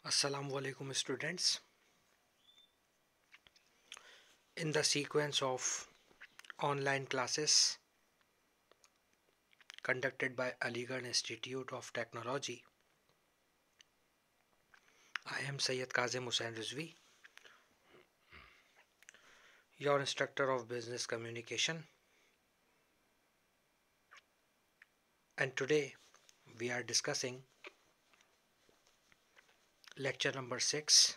Assalamualaikum students. In the sequence of online classes conducted by Aligarh Institute of Technology, I am Syed Kazim Hussain Rizvi, your instructor of business communication, and today we are discussing lecture number 6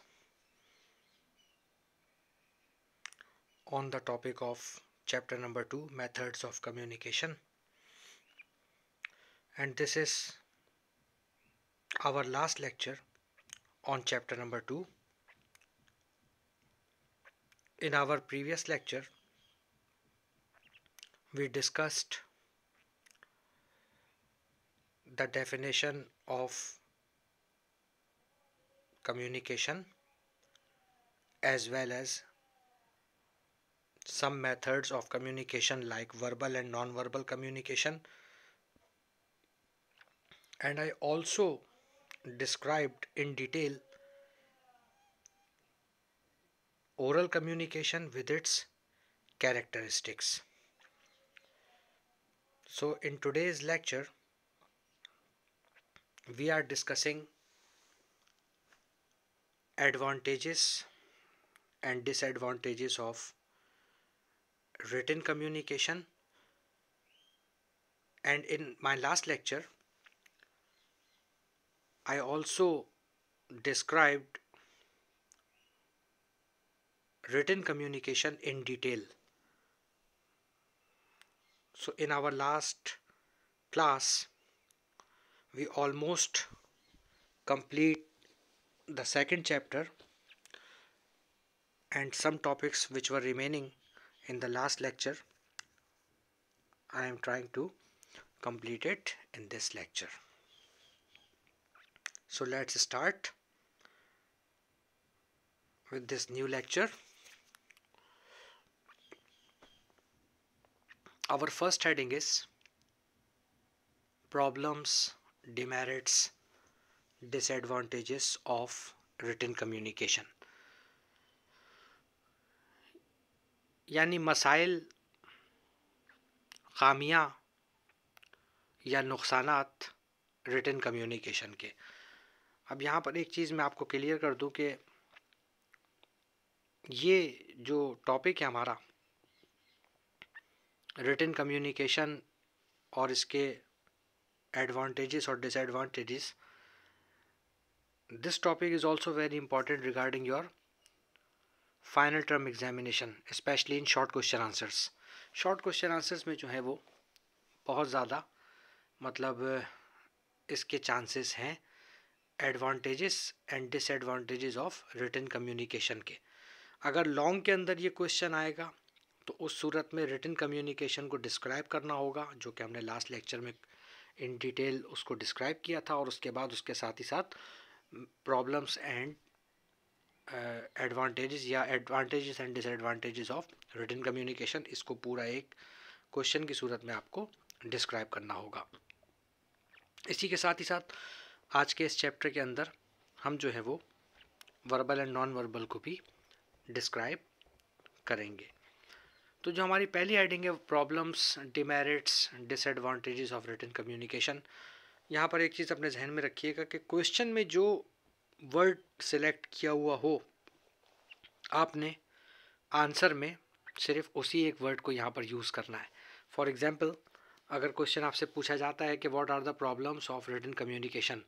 on the topic of chapter number 2, methods of communication, and this is our last lecture on chapter number 2. In our previous lecture we discussed the definition of communication as well as some methods of communication like verbal and non-verbal communication, and I also described in detail oral communication with its characteristics. So in today's lecture we are discussing advantages and disadvantages of written communication, and in my last lecture I also described written communication in detail. So in our last class we almost complete the second chapter, and some topics which were remaining in the last lecture I am trying to complete it in this lecture. So let's start with this new lecture. Our first heading is problems, demerits, disadvantages of written communication, यानी मसाइल, खामियां या नुकसानात written communication के। अब यहाँ पर एक चीज़ मैं आपको क्लियर कर दूँ कि ये जो टॉपिक है हमारा रिटन कम्युनिकेशन और इसके एडवांटेजेस और disadvantages, this topic is also very important regarding your final term examination, specially in short question answers. Short question answers में जो है वो बहुत ज़्यादा मतलब इसके चांसेस हैं advantages and disadvantages of written communication के। अगर लॉन्ग के अंदर ये क्वेश्चन आएगा तो उस सूरत में रिटन कम्युनिकेशन को डिस्क्राइब करना होगा, जो कि हमने लास्ट लेक्चर में इन डिटेल उसको डिस्क्राइब किया था, और उसके बाद उसके साथ ही साथ प्रॉब्लम्स एंड एडवांटेजेस या advantages and disadvantages of written communication, इसको पूरा एक क्वेश्चन की सूरत में आपको डिस्क्राइब करना होगा। इसी के साथ ही साथ आज के इस चैप्टर के अंदर हम जो है वो वर्बल एंड नॉन वर्बल को भी डिस्क्राइब करेंगे। तो जो हमारी पहली हेडिंग है problems, demerits, disadvantages of written communication, यहाँ पर एक चीज़ अपने जहन में रखिएगा कि क्वेश्चन में जो वर्ड सिलेक्ट किया हुआ हो आपने आंसर में सिर्फ उसी एक वर्ड को यहाँ पर यूज़ करना है। फॉर एग्जांपल अगर क्वेश्चन आपसे पूछा जाता है कि what are the problems of written communication,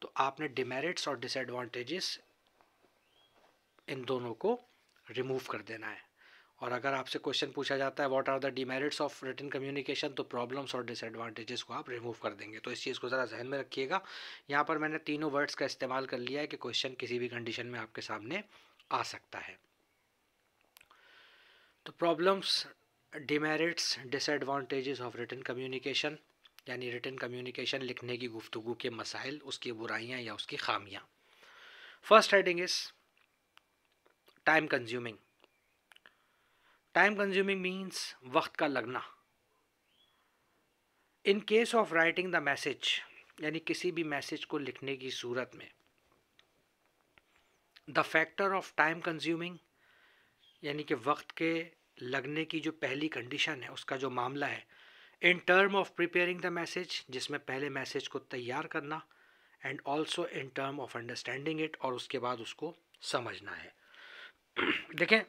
तो आपने डिमेरिट्स और डिसएडवांटेजेस इन दोनों को रिमूव कर देना है। और अगर आपसे क्वेश्चन पूछा जाता है what are the demerits of written communication, तो प्रॉब्लम्स और डिसएडवांटेजेस को आप रिमूव कर देंगे। तो इस चीज़ को ज़रा जहन में रखिएगा। यहाँ पर मैंने तीनों वर्ड्स का इस्तेमाल कर लिया है कि क्वेश्चन किसी भी कंडीशन में आपके सामने आ सकता है। तो problems, demerits, disadvantages of written communication, यानी रिटन कम्युनिकेशन लिखने की गुफ्तगू के मसाइल, उसकी बुराइयाँ या उसकी खामियाँ। First heading is time consuming. Time consuming means वक्त का लगना। In case of writing the message, यानी किसी भी मैसेज को लिखने की सूरत में the factor of time consuming, यानी कि वक्त के लगने की जो पहली कंडीशन है, उसका जो मामला है, in term of preparing the message, जिसमें पहले मैसेज को तैयार करना, and also in term of understanding it, और उसके बाद उसको समझना है। देखें,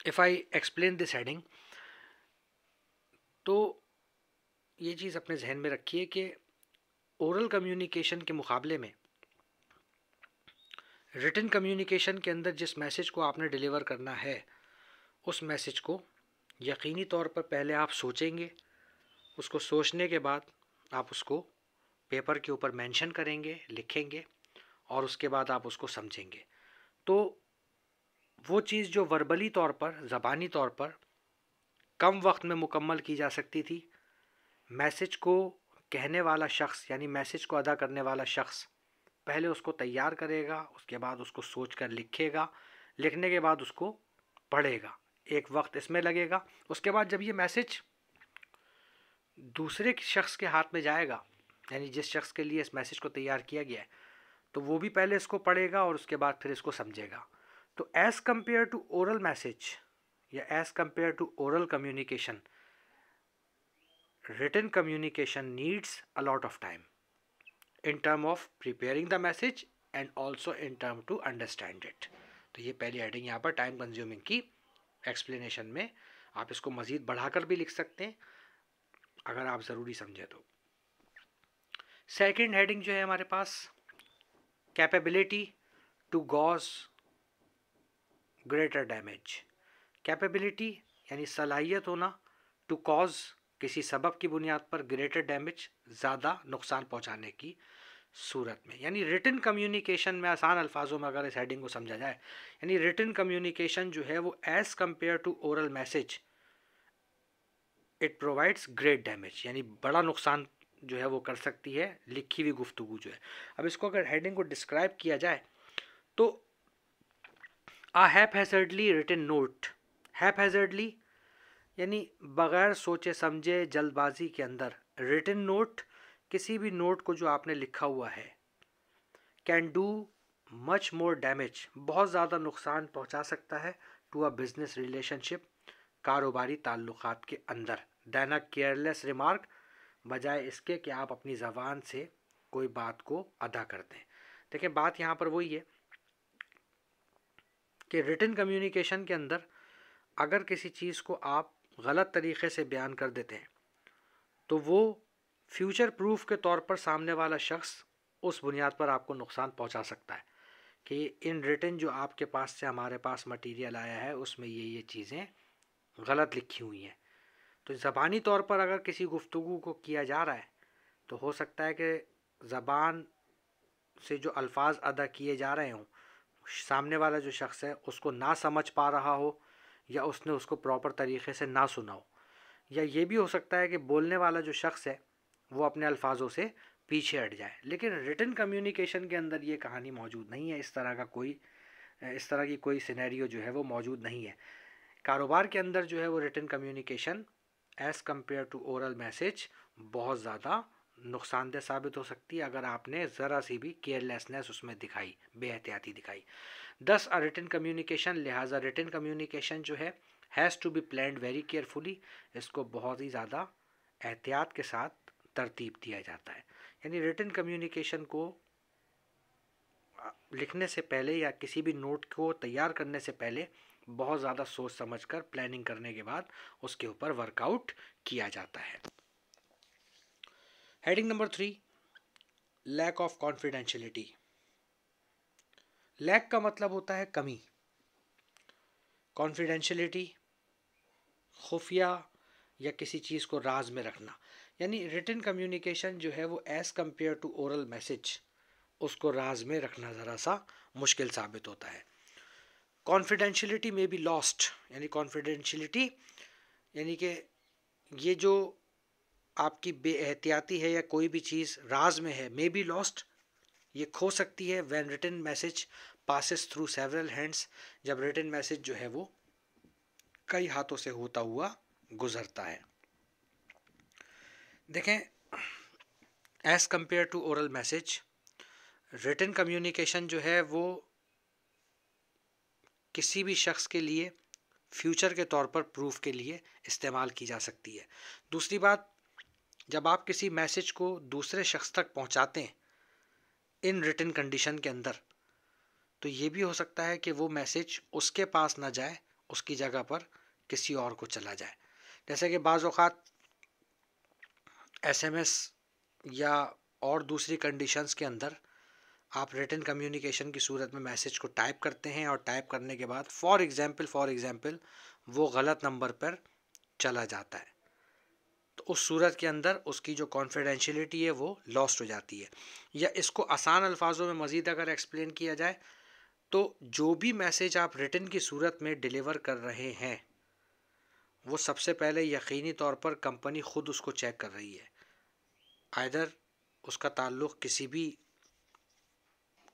if I explain this heading, तो ये चीज़ अपने जहन में रखिए कि ओरल कम्युनिकेशन के मुकाबले में रिटन कम्युनिकेशन के अंदर जिस मैसेज को आपने डिलीवर करना है, उस मैसेज को यकीनी तौर पर पहले आप सोचेंगे, उसको सोचने के बाद आप उसको पेपर के ऊपर मेंशन करेंगे, लिखेंगे, और उसके बाद आप उसको समझेंगे। तो वो चीज़ जो वर्बली तौर पर, ज़बानी तौर पर कम वक्त में मुकम्मल की जा सकती थी, मैसेज को कहने वाला शख्स यानी मैसेज को अदा करने वाला शख्स पहले उसको तैयार करेगा, उसके बाद उसको सोचकर लिखेगा, लिखने के बाद उसको पढ़ेगा, एक वक्त इसमें लगेगा। उसके बाद जब ये मैसेज दूसरे शख्स के हाथ में जाएगा, यानी जिस शख्स के लिए इस मैसेज को तैयार किया गया है, तो वो भी पहले इसको पढ़ेगा और उसके बाद फिर इसको समझेगा। तो as compare to oral message या as compare to oral communication, written communication needs a lot of time in term of preparing the message and also in term to understand it। तो ये पहली हेडिंग यहाँ पर time consuming की explanation में, आप इसको मज़ीद बढ़ाकर भी लिख सकते हैं अगर आप ज़रूरी समझे तो। सेकंड हेडिंग जो है हमारे पास, capability to cause greater damage. Capability यानी सलाहियत होना, टू कॉज किसी सबब की बुनियाद पर ग्रेटर डैमेज, ज़्यादा नुकसान पहुंचाने की सूरत में। यानी रिटन कम्युनिकेशन में आसान अल्फाजों में अगर इस हेडिंग को समझा जाए, यानी रिटन कम्युनिकेशन जो है वो as compare to oral message it provides great damage, यानी बड़ा नुकसान जो है वो कर सकती है लिखी हुई गुफ्तगू जो है। अब इसको अगर हेडिंग को डिस्क्राइब किया जाए तो आ हैपहैज़र्डली रिटन नोट, हैपहैज़र्डली यानी बग़ैर सोचे समझे जल्दबाजी के अंदर रिटन नोट, किसी भी नोट को जो आपने लिखा हुआ है, can do much more damage, बहुत ज़्यादा नुकसान पहुंचा सकता है, टू अ बिज़नेस रिलेशनशिप, कारोबारी ताल्लुकात के अंदर, दैन अ केयरलेस रिमार्क, बजाय इसके कि आप अपनी ज़बान से कोई बात को अदा करते हैं। देखिए, बात यहाँ पर वही है कि रिटन कम्युनिकेशन के अंदर अगर किसी चीज़ को आप गलत तरीक़े से बयान कर देते हैं, तो वो फ्यूचर प्रूफ के तौर पर सामने वाला शख्स उस बुनियाद पर आपको नुकसान पहुंचा सकता है कि इन रिटन जो आपके पास से हमारे पास मटेरियल आया है उसमें ये चीज़ें गलत लिखी हुई हैं। तो ज़बानी तौर पर अगर किसी गुफ्तगू को किया जा रहा है, तो हो सकता है कि ज़बान से जो अल्फाज अदा किए जा रहे हों, सामने वाला जो शख्स है उसको ना समझ पा रहा हो, या उसने उसको प्रॉपर तरीक़े से ना सुना हो, या ये भी हो सकता है कि बोलने वाला जो शख्स है वो अपने अल्फाजों से पीछे हट जाए। लेकिन रिटन कम्युनिकेशन के अंदर ये कहानी मौजूद नहीं है, इस तरह की कोई सिनेरियो जो है वो मौजूद नहीं है। कारोबार के अंदर जो है वो written communication as compare to oral message बहुत ज़्यादा नुकसानदेह साबित हो सकती है अगर आपने ज़रा सी भी केयरलेसनेस उसमें दिखाई, बेहतियाती दिखाई। दस अ रिटन कम्युनिकेशन, लिहाजा रिटन कम्युनिकेशन जो है has to be planned very carefully, इसको बहुत ही ज़्यादा एहतियात के साथ तरतीब दिया जाता है। यानी रिटन कम्युनिकेशन को लिखने से पहले या किसी भी नोट को तैयार करने से पहले बहुत ज़्यादा सोच समझकर प्लानिंग करने के बाद उसके ऊपर वर्कआउट किया जाता है। Heading number 3, lack of confidentiality. Lack का मतलब होता है कमी, कॉन्फिडेंशियलिटी खुफिया या किसी चीज़ को राज में रखना। यानी रिटन कम्युनिकेशन जो है वो as compare to oral message उसको राज में रखना ज़रा सा मुश्किल साबित होता है। कॉन्फिडेंशियलिटी में बी लॉस्ट, यानी कॉन्फिडेंशियलिटी यानी कि ये जो आपकी बेएहतियाती है या कोई भी चीज़ राज में है, मे बी लॉस्ट, ये खो सकती है when written message passes through several hands, जब रिटन मैसेज जो है वो कई हाथों से होता हुआ गुजरता है। देखें, as compare to oral message, written communication जो है वो किसी भी शख्स के लिए फ्यूचर के तौर पर प्रूफ के लिए इस्तेमाल की जा सकती है। दूसरी बात, जब आप किसी मैसेज को दूसरे शख्स तक पहुंचाते हैं इन रिटन कंडीशन के अंदर, तो ये भी हो सकता है कि वो मैसेज उसके पास ना जाए, उसकी जगह पर किसी और को चला जाए। जैसे कि बाज़ औक़ात SMS या और दूसरी कंडीशंस के अंदर आप रिटन कम्युनिकेशन की सूरत में मैसेज को टाइप करते हैं और टाइप करने के बाद फॉर एग्ज़ाम्पल वो गलत नंबर पर चला जाता है, तो उस सूरत के अंदर उसकी जो कॉन्फिडेंशियलिटी है वो लॉस्ट हो जाती है। या इसको आसान अल्फाजों में मज़ीद अगर एक्सप्लेन किया जाए तो जो भी मैसेज आप रिटन की सूरत में डिलीवर कर रहे हैं वो सबसे पहले यकीनी तौर पर कंपनी ख़ुद उसको चेक कर रही है। आइदर उसका ताल्लुक़ किसी भी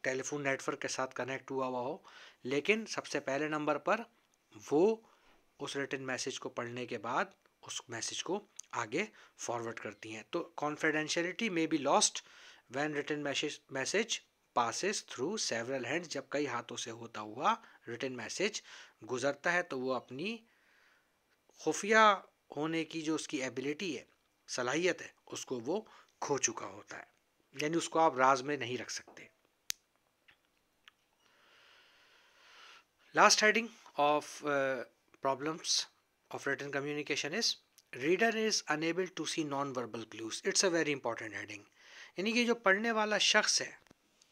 टेलीफोन नेटवर्क के साथ कनेक्ट हुआ हो, लेकिन सबसे पहले नंबर पर वो उस रिटन मैसेज को पढ़ने के बाद उस मैसेज को आगे फॉरवर्ड करती हैं। तो confidentiality may be lost when written message passes through several hands. जब कई हाथों से होता हुआ रिटन मैसेज गुजरता है तो वो अपनी खुफिया होने की जो उसकी एबिलिटी है, सलाहियत है, उसको वो खो चुका होता है, यानी उसको आप राज में नहीं रख सकते। Last heading of problems of written communication is reader is unable to see non-verbal clues. It's a very important heading. यानी कि जो पढ़ने वाला शख्स है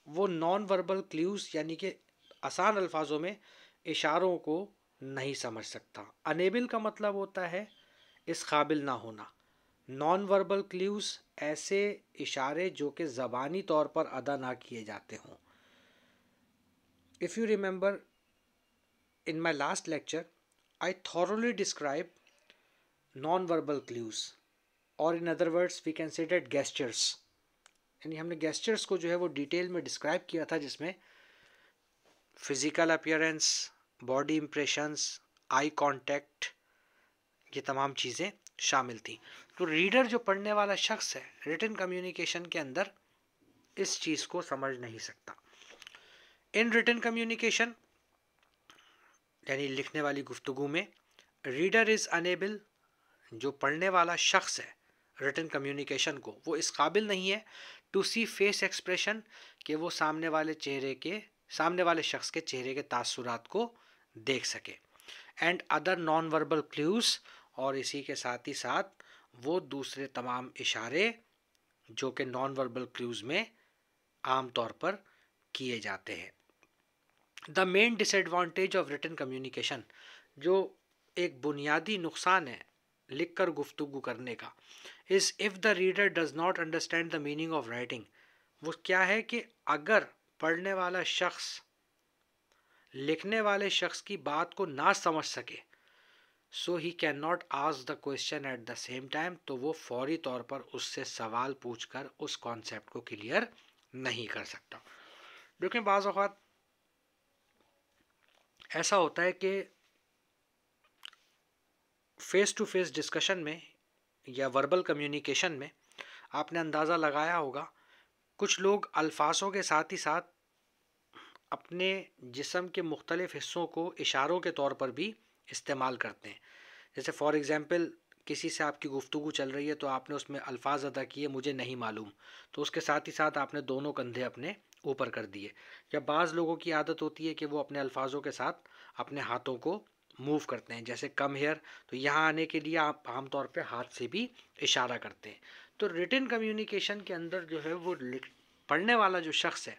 वो नॉन वर्बल क्लूज यानी कि आसान अल्फाजों में इशारों को नहीं समझ सकता। अनेबल का मतलब होता है इस काबिल ना होना। नॉन वर्बल क्लूज ऐसे इशारे जो कि ज़बानी तौर पर अदा ना किए जाते हों। If you remember, in my last lecture, I thoroughly described non-verbal clues, और in other words we can say that gestures। यानी हमने gestures को जो है वो डिटेल में डिस्क्राइब किया था, जिसमें physical appearance, body impressions, eye contact, ये तमाम चीज़ें शामिल थी। तो रीडर जो पढ़ने वाला शख्स है रिटन कम्युनिकेशन के अंदर इस चीज़ को समझ नहीं सकता। इन रिटन कम्युनिकेशन यानी लिखने वाली गुफ्तगू में रीडर इज़ अनेबल, जो पढ़ने वाला शख्स है रिटन कम्युनिकेशन को, वो इस काबिल नहीं है टू सी फेस एक्सप्रेशन, कि वो सामने वाले शख्स के चेहरे के तासुरात को देख सके, and other non verbal clues, और इसी के साथ ही साथ वो दूसरे तमाम इशारे जो कि नॉन वर्बल क्लूज में आम तौर पर किए जाते हैं। The main disadvantage of written communication, जो एक बुनियादी नुकसान है लिख कर गुफ्तगू करने का, is if the reader does not understand the meaning of writing. वो क्या है कि अगर पढ़ने वाला शख्स लिखने वाले शख्स की बात को ना समझ सके, so he can not ask the question at the same time, तो वो फौरी तौर पर उससे सवाल पूछकर उस कॉन्सेप्ट को क्लियर नहीं कर सकता। लेकिन बाज़ औक़ात ऐसा होता है कि फेस टू फेस डिस्कशन में या वर्बल कम्युनिकेशन में आपने अंदाज़ा लगाया होगा, कुछ लोग अल्फाजों के साथ ही साथ अपने जिस्म के मुख्तलिफ़ हिस्सों को इशारों के तौर पर भी इस्तेमाल करते हैं। जैसे फॉर एग्ज़ाम्पल किसी से आपकी गुफ्तगू चल रही है तो आपने उसमें अल्फाज अदा किए मुझे नहीं मालूम, तो उसके साथ ही साथ आपने दोनों कंधे अपने ऊपर कर दिए। या बाज़ लोगों की आदत होती है कि वो अपने अल्फाजों के साथ अपने हाथों को मूव करते हैं, जैसे कम हेयर, तो यहाँ आने के लिए आप आमतौर पे हाथ से भी इशारा करते हैं। तो रिटन कम्युनिकेशन के अंदर जो है वो पढ़ने वाला जो शख्स है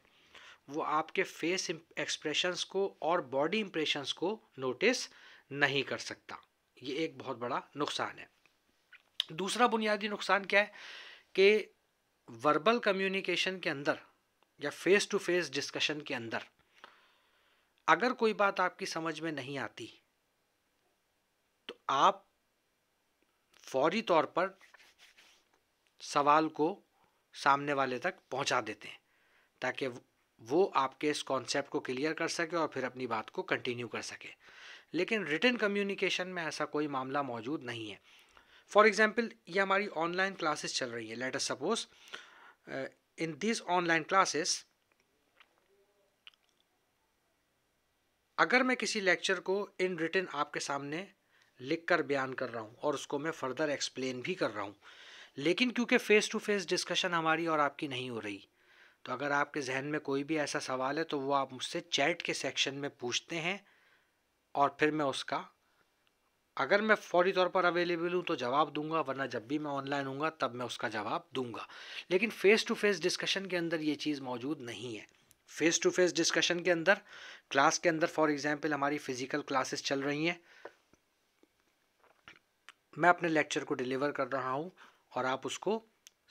वो आपके फेस एक्सप्रेशंस को और बॉडी इंप्रेशंस को नोटिस नहीं कर सकता। ये एक बहुत बड़ा नुकसान है। दूसरा बुनियादी नुकसान क्या है कि वर्बल कम्युनिकेशन के अंदर या फेस टू फेस डिस्कशन के अंदर अगर कोई बात आपकी समझ में नहीं आती तो आप फौरी तौर पर सवाल को सामने वाले तक पहुंचा देते हैं ताकि वो आपके इस कॉन्सेप्ट को क्लियर कर सके और फिर अपनी बात को कंटिन्यू कर सके। लेकिन रिटन कम्युनिकेशन में ऐसा कोई मामला मौजूद नहीं है। फॉर एग्जाम्पल, ये हमारी ऑनलाइन क्लासेस चल रही है। Let us suppose in this online classes अगर मैं किसी लेक्चर को इन रिटन आपके सामने लिख कर बयान कर रहा हूँ और उसको मैं फर्दर एक्सप्लेन भी कर रहा हूँ, लेकिन क्योंकि फेस टू फेस डिस्कशन हमारी और आपकी नहीं हो रही, तो अगर आपके जहन में कोई भी ऐसा सवाल है तो वो आप मुझसे चैट के सेक्शन में पूछते हैं और फिर मैं उसका, अगर मैं फौरी तौर पर अवेलेबल हूँ तो जवाब दूंगा, वरना जब भी मैं ऑनलाइन हूँगा तब मैं उसका जवाब दूंगा। लेकिन फेस टू फेस डिस्कशन के अंदर ये चीज़ मौजूद नहीं है। फेस टू फेस डिस्कशन के अंदर, क्लास के अंदर फॉर एग्जांपल हमारी फिजिकल क्लासेस चल रही हैं, मैं अपने लेक्चर को डिलीवर कर रहा हूँ और आप उसको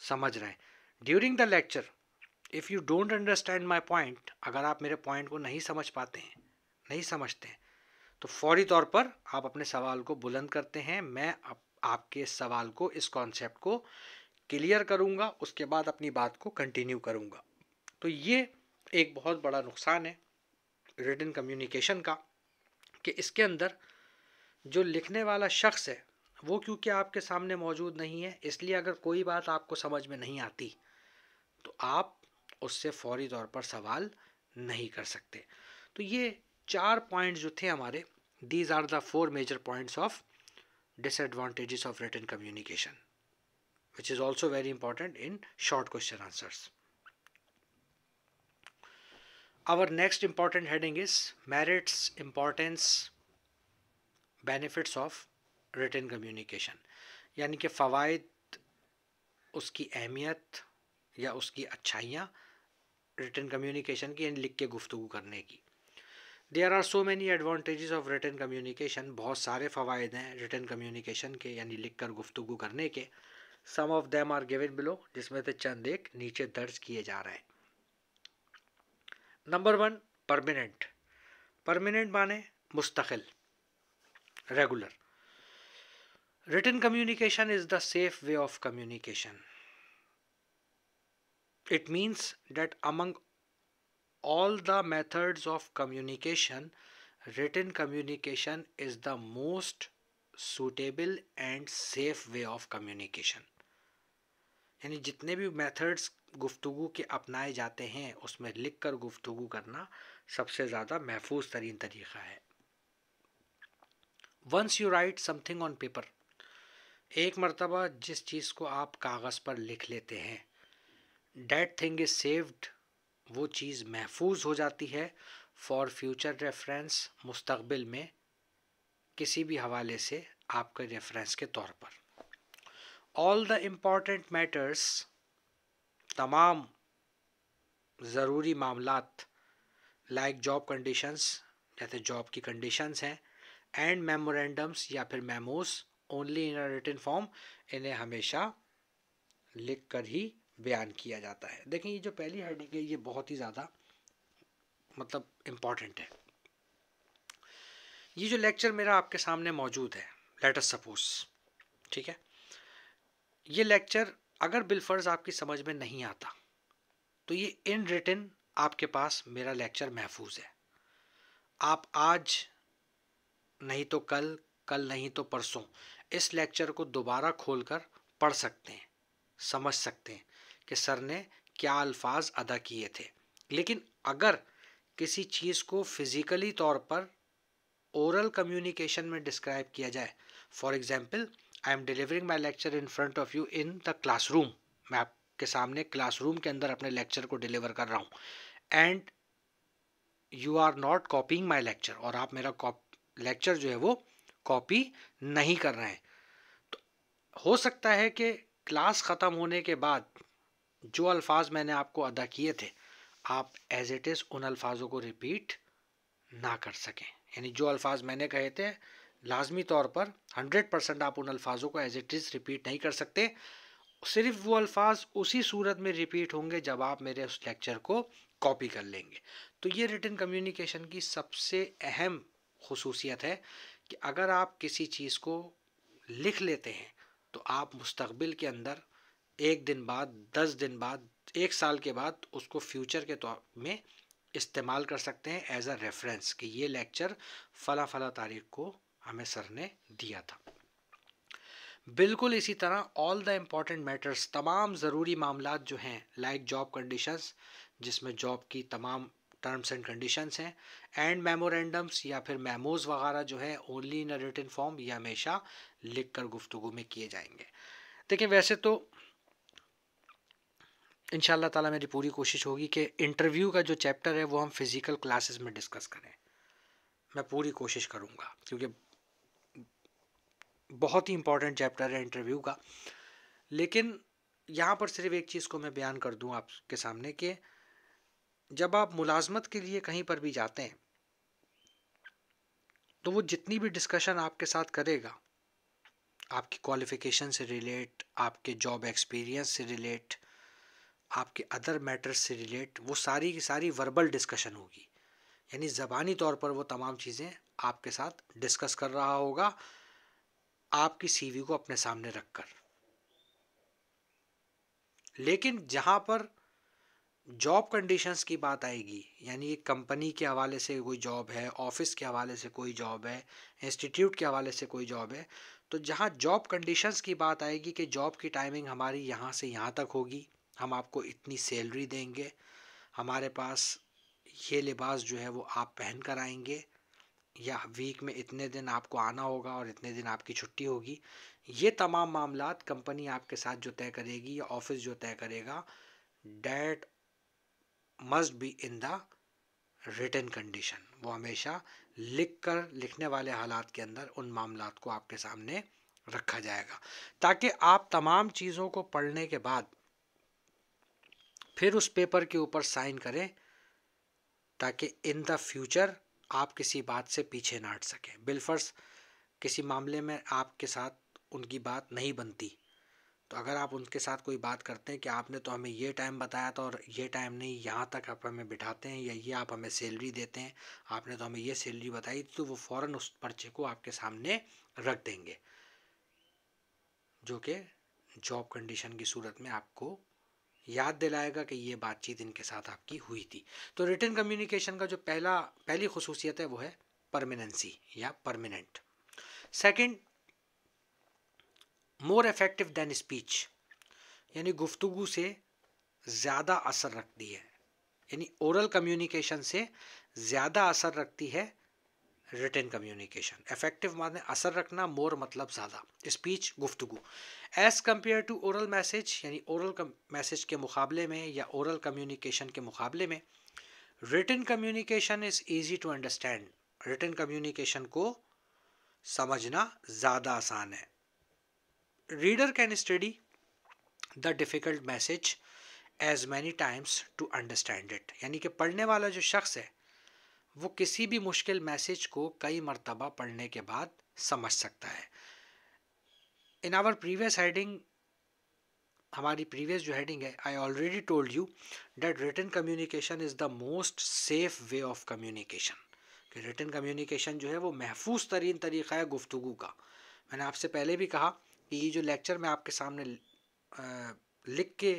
समझ रहे हैं। During the lecture if you don't understand my point, अगर आप मेरे पॉइंट को नहीं समझ पाते हैं, नहीं समझते हैं, तो फौरी तौर पर आप अपने सवाल को बुलंद करते हैं। मैं आपके सवाल को, इस कॉन्सेप्ट को क्लियर करूंगा, उसके बाद अपनी बात को कंटिन्यू करूंगा। तो ये एक बहुत बड़ा नुकसान है रिटन कम्युनिकेशन का, कि इसके अंदर जो लिखने वाला शख्स है वो क्योंकि आपके सामने मौजूद नहीं है, इसलिए अगर कोई बात आपको समझ में नहीं आती तो आप उससे फौरी तौर पर सवाल नहीं कर सकते। तो ये 4 पॉइंट्स जो थे हमारे, these are the 4 major points of disadvantages of written communication, which is also very important in short question answers. Our next important heading is merits, importance, benefits of written communication, यानी कि फ़वाइद, उसकी अहमियत या उसकी अच्छाइयाँ written communication की, लिख के गुफ्तगू करने की। There are so many advantages of written communication, बहुत सारे फ़वाइद हैं रिटन कम्युनिकेशन के, यानी लिख कर गुफ्तगू करने के। Some of them are given below, जिसमें से चंद एक नीचे दर्ज किए जा रहे हैं। Number 1, permanent. परमानेंट माने मुस्तकिल, regular. Written communication is the safe way of communication. It means that among all the methods of communication, written communication is the most suitable and safe way of communication। यानी जितने भी methods गुफ्तगू के अपनाए जाते हैं उसमें लिख कर गुफ्तगू करना सबसे ज़्यादा महफूज तरीन तरीक़ा है। Once you write something on paper, एक मरतबा जिस चीज़ को आप कागज़ पर लिख लेते हैं, डेट थिंग इज़ सेव्ड, वो चीज़ महफूज हो जाती है फॉर फ्यूचर रेफरेंस, मुस्तकबिल में किसी भी हवाले से आपके रेफरेंस के तौर पर। ऑल द इम्पॉर्टेंट मैटर्स, तमाम ज़रूरी मामलात, लाइक जॉब कंडीशंस, जैसे जॉब की कंडीशंस हैं, एंड मेमोरेंडम्स या फिर memos, only in a written form, इन्हें हमेशा लिख कर ही बयान किया जाता है। देखें ये जो पहली हेडिंग है ये बहुत ही ज़्यादा मतलब इम्पॉर्टेंट है। ये जो लेक्चर मेरा आपके सामने मौजूद है, लेट अस सपोज, ठीक है, ये लेक्चर अगर बिलफर्ज आपकी समझ में नहीं आता तो ये इन रिटन आपके पास मेरा लेक्चर महफूज है। आप आज नहीं तो कल, कल नहीं तो परसों इस लेक्चर को दोबारा खोलकर पढ़ सकते हैं, समझ सकते हैं कि सर ने क्या अल्फाज अदा किए थे। लेकिन अगर किसी चीज़ को फिज़िकली तौर पर ओरल कम्युनिकेशन में डिस्क्राइब किया जाए, for example I am delivering my lecture in front of you in the classroom, मैं आपके सामने क्लासरूम के अंदर अपने लेक्चर को डिलीवर कर रहा हूँ, and you are not copying my lecture, और आप मेरा लेक्चर जो है वो कॉपी नहीं कर रहे हैं, तो हो सकता है कि क्लास ख़त्म होने के बाद जो अल्फाज मैंने आपको अदा किए थे आप एज इट इज़ उन अल्फाजों को रिपीट ना कर सकें। यानी जो अल्फाज मैंने कहे थे लाजमी तौर पर 100% आप उन अल्फाजों को एज इट इज़ रिपीट नहीं कर सकते। सिर्फ वो अल्फाज उसी सूरत में रिपीट होंगे जब आप मेरे उस लेक्चर को कॉपी कर लेंगे। तो ये रिटन कम्युनिकेशन की सबसे अहम खुसूसियत है कि अगर आप किसी चीज़ को लिख लेते हैं तो आप मुस्तकबिल के अंदर 1 दिन बाद, 10 दिन बाद, 1 साल के बाद उसको फ्यूचर के तौर में इस्तेमाल कर सकते हैं एज अ रेफरेंस कि ये लेक्चर फ़ला फ़ला तारीख को हमें सर ने दिया था। बिल्कुल इसी तरह ऑल द इम्पॉर्टेंट मैटर्स, तमाम ज़रूरी मामलात जो हैं, लाइक जॉब कंडीशंस, जिसमें जॉब की तमाम टर्म्स एंड कंडीशंस हैं। एंड मेमोरेंडम्स या फिर मेमोज वगैरह जो है ओनली इन रिटन फॉर्म, ये हमेशा लिख कर गुफ्तगू में किए जाएंगे। देखिए वैसे तो इंशाल्लाह ताला मेरी पूरी कोशिश होगी कि इंटरव्यू का जो चैप्टर है वो हम फिज़िकल क्लासेस में डिस्कस करें, मैं पूरी कोशिश करूँगा, क्योंकि बहुत ही इंपॉर्टेंट चैप्टर है इंटरव्यू का। लेकिन यहाँ पर सिर्फ एक चीज़ को मैं बयान कर दूँ आपके सामने कि जब आप मुलाजमत के लिए कहीं पर भी जाते हैं तो वो जितनी भी डिस्कशन आपके साथ करेगा, आपकी क्वालिफ़िकेशन से रिलेट, आपके जॉब एक्सपीरियंस से रिलेट, आपके अदर मैटर्स से रिलेट, वो सारी की सारी वर्बल डिस्कशन होगी। यानी ज़बानी तौर पर वो तमाम चीज़ें आपके साथ डिस्कस कर रहा होगा, आपकी सीवी को अपने सामने रखकर। लेकिन जहाँ पर जॉब कंडीशंस की बात आएगी, यानी एक कंपनी के हवाले से कोई जॉब है, ऑफिस के हवाले से कोई जॉब है, इंस्टीट्यूट के हवाले से कोई जॉब है, तो जहाँ जॉब कंडीशंस की बात आएगी कि जॉब की टाइमिंग हमारी यहाँ से यहाँ तक होगी, हम आपको इतनी सैलरी देंगे, हमारे पास ये लिबास जो है वो आप पहन कर आएंगे, या वीक में इतने दिन आपको आना होगा और इतने दिन आपकी छुट्टी होगी, ये तमाम मामलात कंपनी आपके साथ जो तय करेगी या ऑफिस जो तय करेगा, that must be in the written condition. वो हमेशा लिखने वाले हालात के अंदर उन मामलात को आपके सामने रखा जाएगा, ताकि आप तमाम चीज़ों को पढ़ने के बाद फिर उस पेपर के ऊपर साइन करें, ताकि इन द फ्यूचर आप किसी बात से पीछे ना हट सकें। बिलफर्स किसी मामले में आपके साथ उनकी बात नहीं बनती, तो अगर आप उनके साथ कोई बात करते हैं कि आपने तो हमें ये टाइम बताया था और ये टाइम नहीं, यहाँ तक आप हमें बिठाते हैं, या ये आप हमें सैलरी देते हैं, आपने तो हमें ये सैलरी बताई, तो वो फ़ौरन उस पर्चे को आपके सामने रख देंगे, जो कि जॉब कंडीशन की सूरत में आपको याद दिलाएगा कि ये बातचीत इनके साथ आपकी हुई थी। तो रिटन कम्युनिकेशन का जो पहली खुसूसियत है वो है परमानेंसी या permanent. Second, more effective than speech, यानी गुफ्तगू से ज़्यादा असर रखती है, यानी ओरल कम्युनिकेशन से ज़्यादा असर रखती है रिटन कम्युनिकेशन। इफेक्टिव माने असर रखना, मोर मतलब ज़्यादा, स्पीच गुफ्तगू। As compare to oral message, यानी ओरल मैसेज के मुकाबले में या ओरल कम्युनिकेशन के मुकाबले में written communication is easy to understand. Written communication को समझना ज़्यादा आसान है। Reader can study the difficult message as many times to understand it, यानी कि पढ़ने वाला जो शख्स है वो किसी भी मुश्किल मैसेज को कई मरतबा पढ़ने के बाद समझ सकता है। इन आवर प्रीवियस हेडिंग, हमारी प्रीवियस जो हेडिंग है, I already told you that written communication is the most safe way of communication, कि रिटन कम्युनिकेशन जो है वो महफूज तरीन तरीक़ा है गुफ्तगू का। मैंने आपसे पहले भी कहा कि ये जो लेक्चर मैं आपके सामने लिख के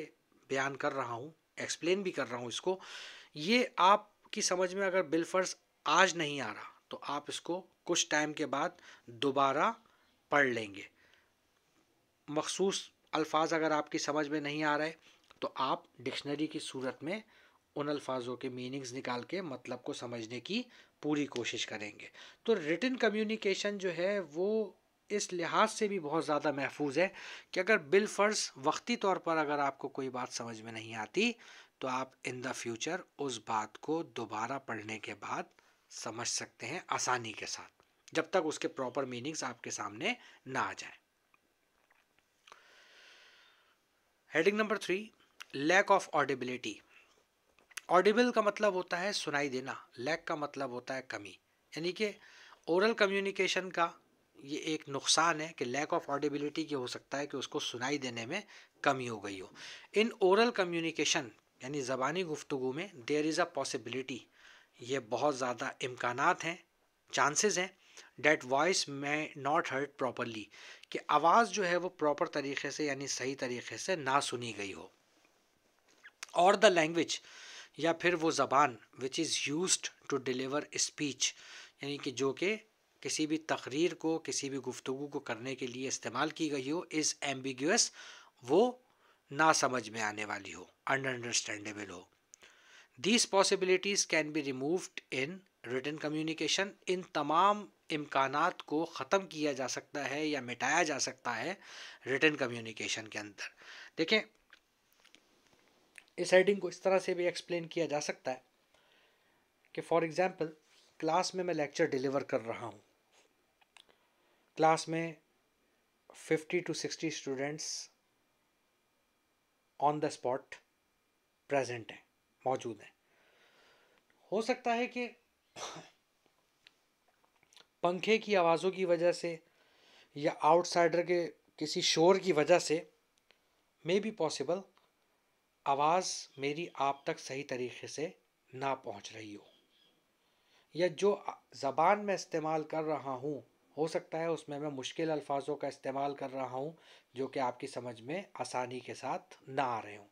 बयान कर रहा हूँ, एक्सप्लेन भी कर रहा हूँ इसको, ये आपकी समझ में अगर बिलफर्ज आज नहीं आ रहा तो आप इसको कुछ टाइम के बाद दोबारा पढ़ लेंगे। मखसूस अल्फाज अगर आपकी समझ में नहीं आ रहे तो आप डिक्शनरी की सूरत में उन अल्फाजों के मीनिंग्स निकाल के मतलब को समझने की पूरी कोशिश करेंगे। तो रिटन कम्युनिकेशन जो है वो इस लिहाज से भी बहुत ज़्यादा महफूज है कि अगर बिलफर्ज वक्ती तौर पर अगर आपको कोई बात समझ में नहीं आती तो आप इन द फ्यूचर उस बात को दोबारा पढ़ने के बाद समझ सकते हैं आसानी के साथ, जब तक उसके प्रॉपर मीनिंग्स आपके सामने ना आ जाए। Heading number 3, lack of audibility. Audible का मतलब होता है सुनाई देना, लैक का मतलब होता है कमी, यानी कि ओरल कम्युनिकेशन का ये एक नुकसान है कि लैक ऑफ ऑडिबिलिटी की हो सकता है कि उसको सुनाई देने में कमी हो गई हो। इन ओरल कम्युनिकेशन यानी ज़बानी गुफ्तगू में देयर इज़ अ पॉसिबिलिटी, ये बहुत ज़्यादा इम्कानात हैं, चांसेस हैं डेट वॉइस में नॉट हर्ड प्रॉपरली, कि आवाज़ जो है वो प्रॉपर तरीके से यानी सही तरीके से ना सुनी गई हो, और द लैंग्वेज या फिर वो ज़बान which is used to deliver speech, यानी कि जो कि किसी भी तकरीर को, किसी भी गुफ्तगू को करने के लिए इस्तेमाल की गई हो, इज़ एम्बिगुअस, वो ना समझ में आने वाली हो, अनअंडरस्टैंडेबल हो। These possibilities can be removed in written communication. इन तमाम इम्कानात को ख़त्म किया जा सकता है या मिटाया जा सकता है written communication के अंदर. देखें, इस हेडिंग को इस तरह से भी एक्सप्लेन किया जा सकता है कि फॉर एग्जांपल क्लास में मैं लेक्चर डिलीवर कर रहा हूँ. क्लास में 50 to 60 students on the spot present हैं, मौजूद हैं. हो सकता है कि पंखे की आवाज़ों की वजह से या आउटसाइडर के किसी शोर की वजह से मे बी पॉसिबल आवाज़ मेरी आप तक सही तरीके से ना पहुंच रही हो, या जो ज़बान में इस्तेमाल कर रहा हूँ हो सकता है उसमें मैं मुश्किल अल्फाजों का इस्तेमाल कर रहा हूँ जो कि आपकी समझ में आसानी के साथ ना आ रहे हों.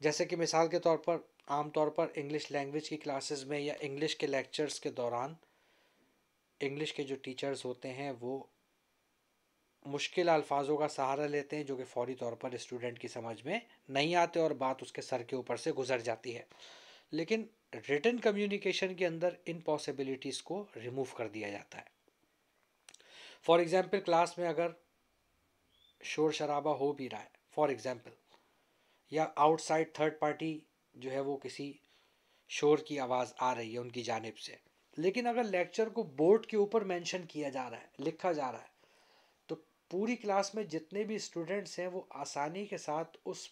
जैसे कि मिसाल के तौर पर आमतौर पर इंग्लिश लैंग्वेज की क्लासेस में या इंग्लिश के लेक्चर्स के दौरान इंग्लिश के जो टीचर्स होते हैं वो मुश्किल अल्फाजों का सहारा लेते हैं जो कि फौरी तौर पर स्टूडेंट की समझ में नहीं आते और बात उसके सर के ऊपर से गुजर जाती है. लेकिन रिटन कम्युनिकेशन के अंदर इन पॉसिबिलिटीज़ को रिमूव कर दिया जाता है. फॉर एग्जांपल क्लास में अगर शोर शराबा हो भी रहा है फॉर एग्जांपल, या आउटसाइड थर्ड पार्टी जो है वो किसी शोर की आवाज़ आ रही है उनकी जानिब से, लेकिन अगर लेक्चर को बोर्ड के ऊपर मेंशन किया जा रहा है, लिखा जा रहा है, तो पूरी क्लास में जितने भी स्टूडेंट्स हैं वो आसानी के साथ उस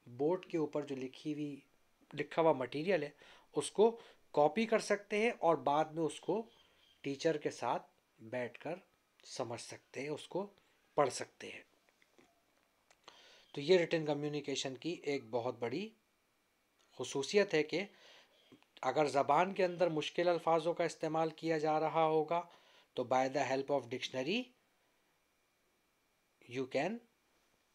बोर्ड के ऊपर जो लिखा हुआ मटेरियल है उसको कॉपी कर सकते हैं और बाद में उसको टीचर के साथ बैठकर समझ सकते हैं, उसको पढ़ सकते हैं. तो ये रिटन कम्युनिकेशन की एक बहुत बड़ी खुसूसियत है कि अगर ज़बान के अंदर मुश्किल अल्फाजों का इस्तेमाल किया जा रहा होगा तो by the help of dictionary you can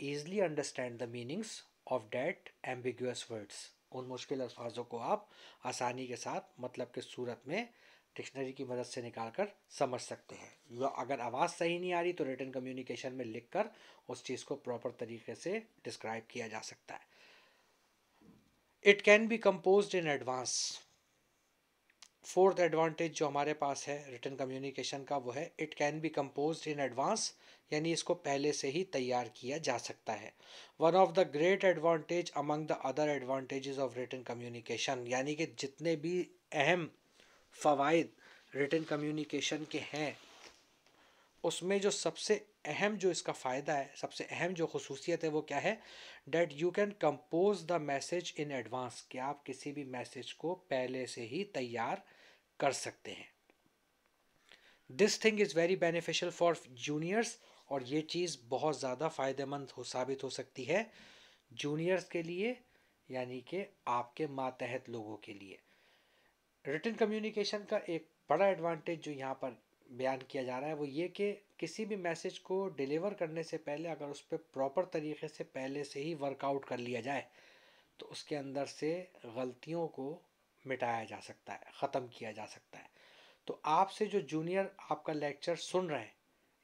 easily understand the meanings of that ambiguous words. उन मुश्किल अल्फाजों को आप आसानी के साथ मतलब के सूरत में डिक्शनरी की मदद से निकाल कर समझ सकते हैं. या अगर आवाज़ सही नहीं आ रही तो रिटन कम्युनिकेशन में लिख कर उस चीज़ को प्रॉपर तरीके से डिस्क्राइब किया जा सकता है. It can be composed in advance. Fourth advantage जो हमारे पास है रिटन कम्युनिकेशन का वो है it can be composed in advance, यानी इसको पहले से ही तैयार किया जा सकता है. One of the great advantage among the other advantages of written communication, यानी कि जितने भी अहम फ़वाइद रिटन कम्युनिकेशन के हैं उसमें जो सबसे अहम जो इसका फ़ायदा है, सबसे अहम जो खसूसियत है वो क्या है, that you can compose the message in advance, कि आप किसी भी मैसेज को पहले से ही तैयार कर सकते हैं. This thing is very beneficial for juniors, और ये चीज़ बहुत ज़्यादा फ़ायदेमंद साबित हो सकती है जूनियर्स के लिए, यानी कि आपके मातहत लोगों के लिए. रिटन कम्युनिकेशन का एक बड़ा एडवांटेज जो यहाँ पर बयान किया जा रहा है वो ये कि किसी भी मैसेज को डिलीवर करने से पहले अगर उस पर प्रॉपर तरीके से पहले से ही वर्कआउट कर लिया जाए तो उसके अंदर से गलतियों को मिटाया जा सकता है, ख़त्म किया जा सकता है. तो आपसे जो जूनियर आपका लेक्चर सुन रहे हैं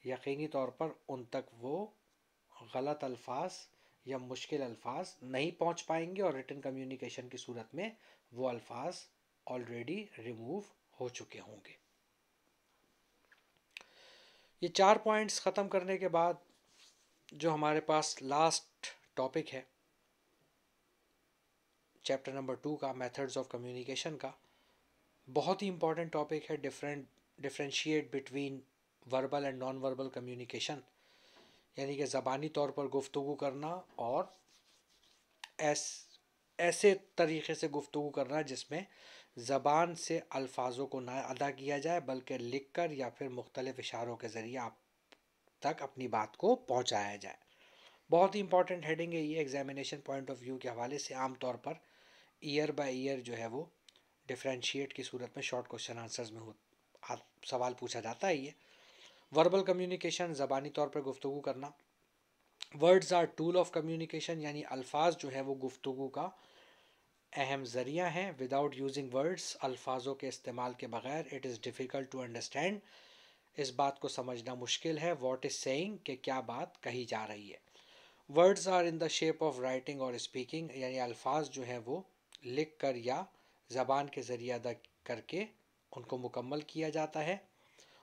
यकीनी तौर पर उन तक वो गलत अल्फाज या मुश्किल अल्फाज नहीं पहुंच पाएंगे और रिटन कम्युनिकेशन की सूरत में वो अल्फाज ऑलरेडी रिमूव हो चुके होंगे. ये 4 पॉइंट्स ख़त्म करने के बाद जो हमारे पास लास्ट टॉपिक है चैप्टर नंबर 2 का, मेथड्स ऑफ कम्युनिकेशन का, बहुत ही इंपॉर्टेंट टॉपिक है. Differentiate between verbal and non verbal communication, यानी कि ज़बानी तौर पर गुफ्तगू करना और ऐसे तरीके से गुफ्तगू करना जिसमें ज़बान से अल्फाजों को ना अदा किया जाए बल्कि लिख कर या फिर मुख्तलिफ़ इशारों के ज़रिए आप तक अपनी बात को पहुंचाया जाए. बहुत ही इंपॉर्टेंट हेडिंग है ये. एग्जामिनेशन पॉइंट ऑफ व्यू के हवाले से आम तौर पर ईयर बाय ईयर जो है वो डिफरेंशिएट की सूरत में शॉर्ट क्वेश्चन आंसर्स में सवाल पूछा जाता है. ये वर्बल कम्युनिकेशन, ज़बानी तौर पर गुफ्तगू करना. Words are tool of communication, यानी अल्फाज जो है वो गुफ्तगू का अहम ज़रिया हैं. विदाउट यूजिंग वर्ड्स, अल्फाजों के इस्तेमाल के बगैर it is difficult to understand, इस बात को समझना मुश्किल है. व्हाट इज़ सेइंग, कि क्या बात कही जा रही है. Words are in the shape of writing और स्पीकिंग, यानी अल्फाज जो है वो लिख कर या ज़बान के ज़रिए अदा करके उनको मुकम्मल किया जाता है।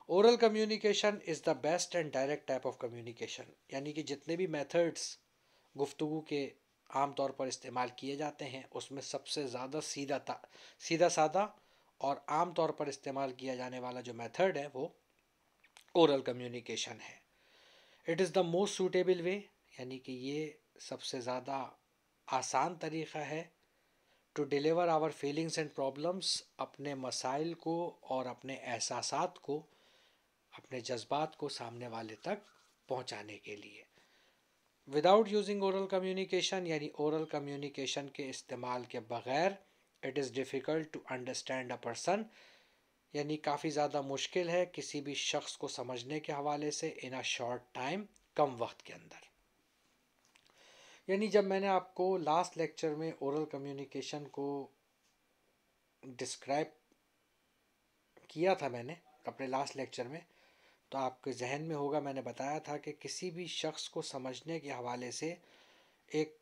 Oral communication is the best and direct type of communication, यानी कि जितने भी मेथड्स गुफ्तगू के आम तौर पर इस्तेमाल किए जाते हैं उसमें सबसे ज़्यादा सीधा सादा और आम तौर पर इस्तेमाल किया जाने वाला जो मेथड है वो ओरल कम्युनिकेशन है। It is the most suitable way, यानी कि ये सबसे ज़्यादा आसान तरीक़ा है to deliver our feelings and problems, अपने मसाइल को और अपने एहसासात को, अपने जज्बात को सामने वाले तक पहुंचाने के लिए। विदाउट यूजिंग ओरल कम्युनिकेशन, यानी ओरल कम्युनिकेशन के इस्तेमाल के बग़ैर, it is difficult to understand a person, यानी काफ़ी ज़्यादा मुश्किल है किसी भी शख्स को समझने के हवाले से इन अ शॉर्ट टाइम, कम वक्त के अंदर। यानी जब मैंने आपको लास्ट लेक्चर में ओरल कम्युनिकेशन को डिस्क्राइब किया था मैंने अपने लास्ट लेक्चर में, तो आपके जहन में होगा मैंने बताया था कि किसी भी शख्स को समझने के हवाले से एक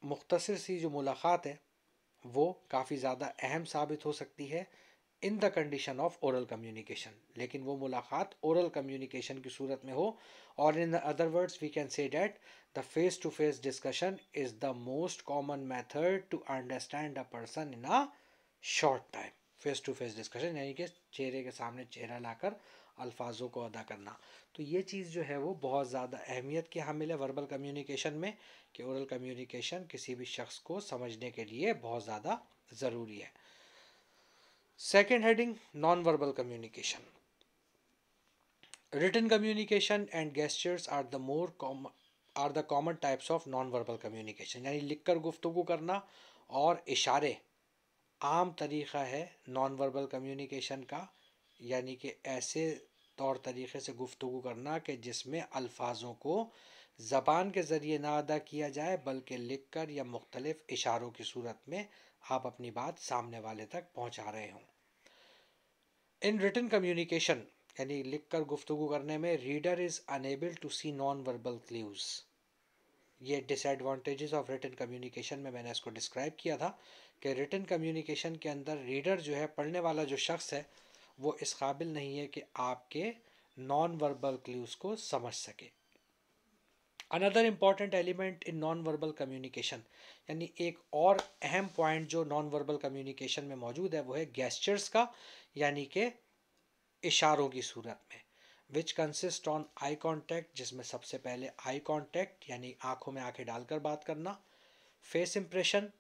मुख्तसर सी जो मुलाकात है वो काफ़ी ज़्यादा अहम साबित हो सकती है in the condition of oral communication. लेकिन वो मुलाकात ओरल कम्युनिकेशन की सूरत में हो, और in other words we can say that the face to face discussion is the most common method to understand a person in a short time. Face to face discussion यानी कि चेहरे के सामने चेहरा लाकर अल्फाजों को अदा करना। तो ये चीज़ जो है वो बहुत ज़्यादा अहमियत की हामिल है वर्बल कम्युनिकेशन में, कि ओरल कम्युनिकेशन किसी भी शख्स को समझने के लिए बहुत ज़्यादा ज़रूरी है। Second heading, non verbal communication. Written communication and gestures are the common types of non verbal communication, यानी लिखकर गुफ्तगू करना और इशारे आम तरीक़ा है नॉन वर्बल कम्युनिकेशन का, यानी कि ऐसे तौर तरीक़े से गुफ्तगू करना कि जिसमें अल्फाजों को ज़बान के ज़रिए ना अदा किया जाए बल्कि लिख कर या मुख्तलिफ़ इशारों की सूरत में आप अपनी बात सामने वाले तक पहुंचा रहे हों। इन रिटन कम्युनिकेशन, यानी लिख कर गुफ्तगू करने में, reader is unable to see non verbal clues. ये डिसएडवांटेजेस ऑफ रिटन कम्युनिकेशन में मैंने इसको डिस्क्राइब किया था कि रिटन कम्युनिकेशन के अंदर रीडर जो है, पढ़ने वाला जो शख्स है, वो इस काबिल नहीं है कि आपके नॉन वर्बल क्लूज़ को समझ सके। Another important element in non verbal communication, यानी एक और अहम पॉइंट जो नॉन वर्बल कम्युनिकेशन में मौजूद है वो है गेस्चर्स का, यानी कि इशारों की सूरत में, which consist on eye contact, जिसमें सबसे पहले आई कॉन्टैक्ट यानी आंखों में आंखें डालकर बात करना, फेस इंप्रेशन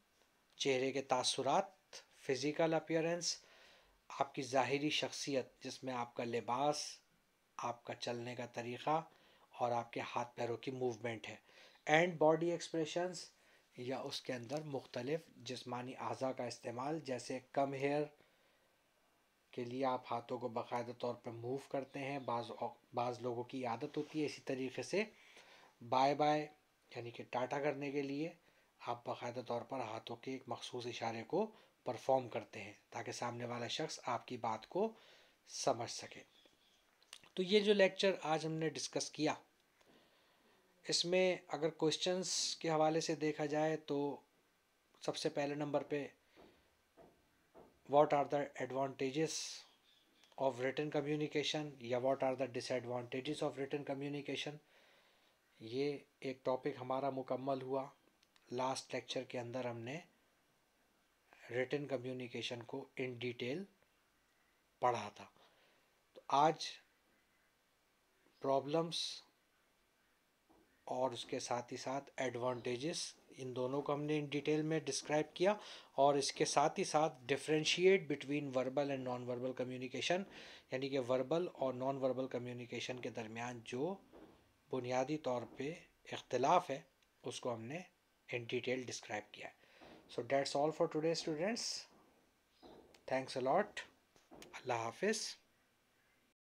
चेहरे के तासुरात, फिज़िकल अपीयरेंस आपकी ज़ाहिरी शख्सियत जिसमें आपका लिबास, आपका चलने का तरीक़ा और आपके हाथ पैरों की मूवमेंट है, एंड बॉडी एक्सप्रेशंस या उसके अंदर मुख्तलिफ जिस्मानी अज़ा का इस्तेमाल, जैसे कम हेयर के लिए आप हाथों को बाकायदा तौर पर मूव करते हैं, बाज़ लोगों की आदत होती है इसी तरीके से बाय बाय यानी कि टाटा करने के लिए आप बाकायदा तौर पर हाथों के एक मखसूस इशारे को परफॉर्म करते हैं ताकि सामने वाला शख्स आपकी बात को समझ सके। तो ये जो लेक्चर आज हमने डिस्कस किया, इसमें अगर क्वेश्चंस के हवाले से देखा जाए तो सबसे पहले नंबर पे what are the advantages of written communication या what are the disadvantages of written communication, ये एक टॉपिक हमारा मुकम्मल हुआ। लास्ट लेक्चर के अंदर हमने रिटन कम्युनिकेशन को इन डिटेल पढ़ा था। तो आज प्रॉब्लम्स और उसके साथ ही साथ एडवांटेजेस, इन दोनों को हमने इन डिटेल में डिस्क्राइब किया, और इसके साथ ही साथ differentiate between verbal and non verbal communication, यानी कि वर्बल और नॉन वर्बल कम्युनिकेशन के दरमियान जो बुनियादी तौर पे इख्तिलाफ है उसको हमने इन डिटेल डिस्क्राइब किया है। So that's all for today students, thanks a lot, अल्लाह हाफिज़।